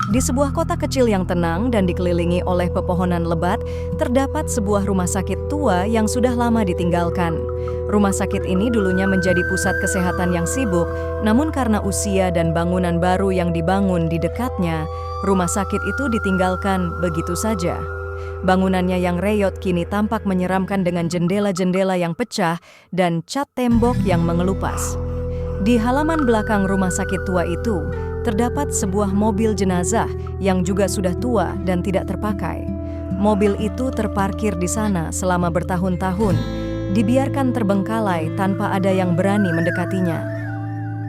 Di sebuah kota kecil yang tenang dan dikelilingi oleh pepohonan lebat, terdapat sebuah rumah sakit tua yang sudah lama ditinggalkan. Rumah sakit ini dulunya menjadi pusat kesehatan yang sibuk, namun karena usia dan bangunan baru yang dibangun di dekatnya, rumah sakit itu ditinggalkan begitu saja. Bangunannya yang reyot kini tampak menyeramkan dengan jendela-jendela yang pecah dan cat tembok yang mengelupas. Di halaman belakang rumah sakit tua itu, terdapat sebuah mobil jenazah yang juga sudah tua dan tidak terpakai. Mobil itu terparkir di sana selama bertahun-tahun, dibiarkan terbengkalai tanpa ada yang berani mendekatinya.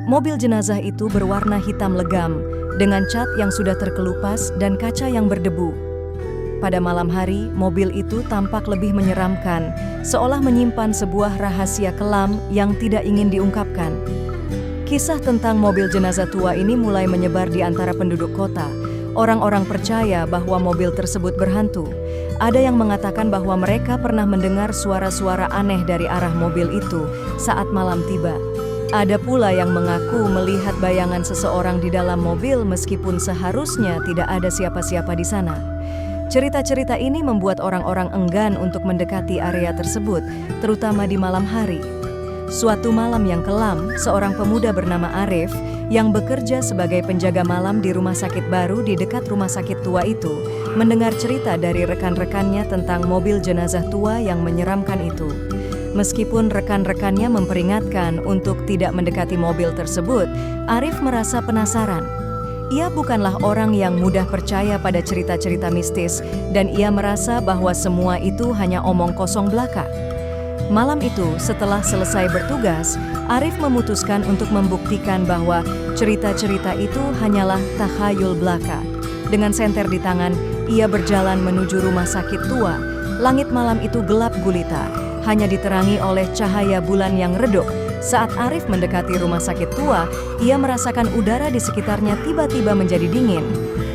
Mobil jenazah itu berwarna hitam legam, dengan cat yang sudah terkelupas dan kaca yang berdebu. Pada malam hari, mobil itu tampak lebih menyeramkan, seolah menyimpan sebuah rahasia kelam yang tidak ingin diungkapkan. Kisah tentang mobil jenazah tua ini mulai menyebar di antara penduduk kota. Orang-orang percaya bahwa mobil tersebut berhantu. Ada yang mengatakan bahwa mereka pernah mendengar suara-suara aneh dari arah mobil itu saat malam tiba. Ada pula yang mengaku melihat bayangan seseorang di dalam mobil meskipun seharusnya tidak ada siapa-siapa di sana. Cerita-cerita ini membuat orang-orang enggan untuk mendekati area tersebut, terutama di malam hari. Suatu malam yang kelam, seorang pemuda bernama Arif yang bekerja sebagai penjaga malam di rumah sakit baru di dekat rumah sakit tua itu, mendengar cerita dari rekan-rekannya tentang mobil jenazah tua yang menyeramkan itu. Meskipun rekan-rekannya memperingatkan untuk tidak mendekati mobil tersebut, Arif merasa penasaran. Ia bukanlah orang yang mudah percaya pada cerita-cerita mistis, dan ia merasa bahwa semua itu hanya omong kosong belaka. Malam itu, setelah selesai bertugas, Arif memutuskan untuk membuktikan bahwa cerita-cerita itu hanyalah takhayul belaka. Dengan senter di tangan, ia berjalan menuju rumah sakit tua. Langit malam itu gelap gulita, hanya diterangi oleh cahaya bulan yang redup. Saat Arif mendekati rumah sakit tua, ia merasakan udara di sekitarnya tiba-tiba menjadi dingin.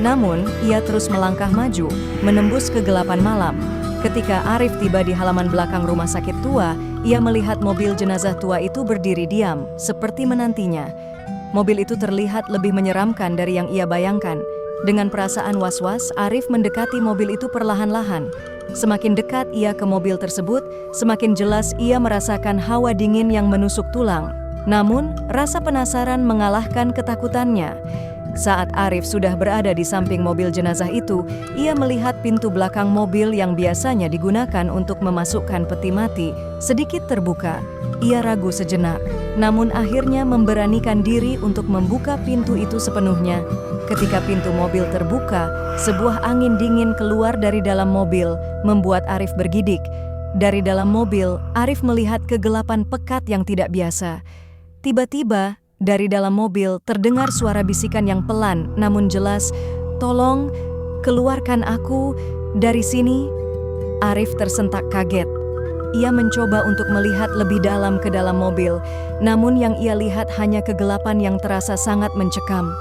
Namun, ia terus melangkah maju, menembus kegelapan malam. Ketika Arif tiba di halaman belakang rumah sakit tua, ia melihat mobil jenazah tua itu berdiri diam, seperti menantinya. Mobil itu terlihat lebih menyeramkan dari yang ia bayangkan. Dengan perasaan was-was, Arif mendekati mobil itu perlahan-lahan. Semakin dekat ia ke mobil tersebut, semakin jelas ia merasakan hawa dingin yang menusuk tulang. Namun, rasa penasaran mengalahkan ketakutannya. Saat Arif sudah berada di samping mobil jenazah itu, ia melihat pintu belakang mobil yang biasanya digunakan untuk memasukkan peti mati sedikit terbuka. Ia ragu sejenak, namun akhirnya memberanikan diri untuk membuka pintu itu sepenuhnya. Ketika pintu mobil terbuka, sebuah angin dingin keluar dari dalam mobil, membuat Arif bergidik. Dari dalam mobil, Arif melihat kegelapan pekat yang tidak biasa. Tiba-tiba, dari dalam mobil terdengar suara bisikan yang pelan namun jelas, "Tolong, keluarkan aku dari sini." Arif tersentak kaget. Ia mencoba untuk melihat lebih dalam ke dalam mobil, namun yang ia lihat hanya kegelapan yang terasa sangat mencekam.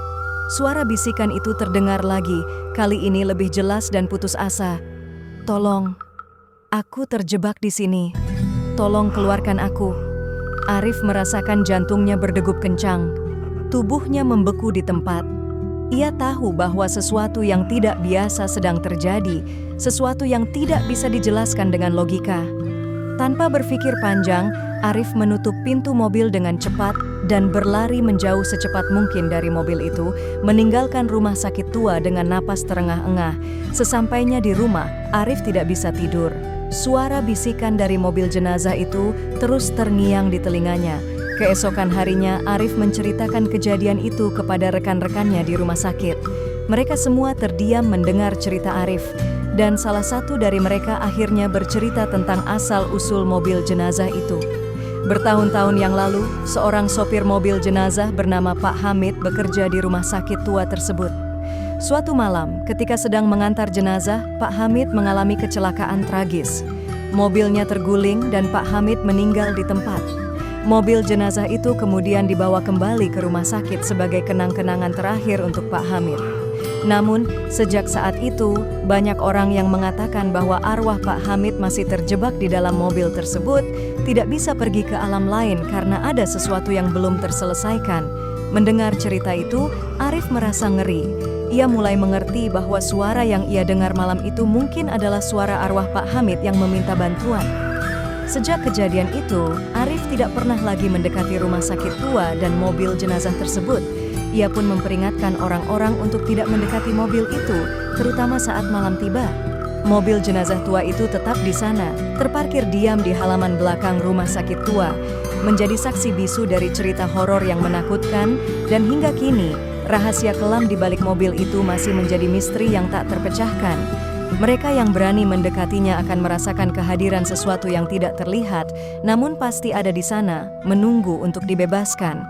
Suara bisikan itu terdengar lagi, kali ini lebih jelas dan putus asa. "Tolong, aku terjebak di sini. Tolong keluarkan aku." Arif merasakan jantungnya berdegup kencang. Tubuhnya membeku di tempat. Ia tahu bahwa sesuatu yang tidak biasa sedang terjadi, sesuatu yang tidak bisa dijelaskan dengan logika. Tanpa berpikir panjang, Arif menutup pintu mobil dengan cepat dan berlari menjauh secepat mungkin dari mobil itu, meninggalkan rumah sakit tua dengan napas terengah-engah. Sesampainya di rumah, Arif tidak bisa tidur. Suara bisikan dari mobil jenazah itu terus terngiang di telinganya. Keesokan harinya, Arif menceritakan kejadian itu kepada rekan-rekannya di rumah sakit. Mereka semua terdiam mendengar cerita Arif, dan salah satu dari mereka akhirnya bercerita tentang asal-usul mobil jenazah itu. Bertahun-tahun yang lalu, seorang sopir mobil jenazah bernama Pak Hamid bekerja di rumah sakit tua tersebut. Suatu malam, ketika sedang mengantar jenazah, Pak Hamid mengalami kecelakaan tragis. Mobilnya terguling dan Pak Hamid meninggal di tempat. Mobil jenazah itu kemudian dibawa kembali ke rumah sakit sebagai kenang-kenangan terakhir untuk Pak Hamid. Namun, sejak saat itu, banyak orang yang mengatakan bahwa arwah Pak Hamid masih terjebak di dalam mobil tersebut, tidak bisa pergi ke alam lain karena ada sesuatu yang belum terselesaikan. Mendengar cerita itu, Arif merasa ngeri. Ia mulai mengerti bahwa suara yang ia dengar malam itu mungkin adalah suara arwah Pak Hamid yang meminta bantuan. Sejak kejadian itu, Arif tidak pernah lagi mendekati rumah sakit tua dan mobil jenazah tersebut. Ia pun memperingatkan orang-orang untuk tidak mendekati mobil itu, terutama saat malam tiba. Mobil jenazah tua itu tetap di sana, terparkir diam di halaman belakang rumah sakit tua, menjadi saksi bisu dari cerita horor yang menakutkan, dan hingga kini, rahasia kelam di balik mobil itu masih menjadi misteri yang tak terpecahkan. Mereka yang berani mendekatinya akan merasakan kehadiran sesuatu yang tidak terlihat, namun pasti ada di sana, menunggu untuk dibebaskan.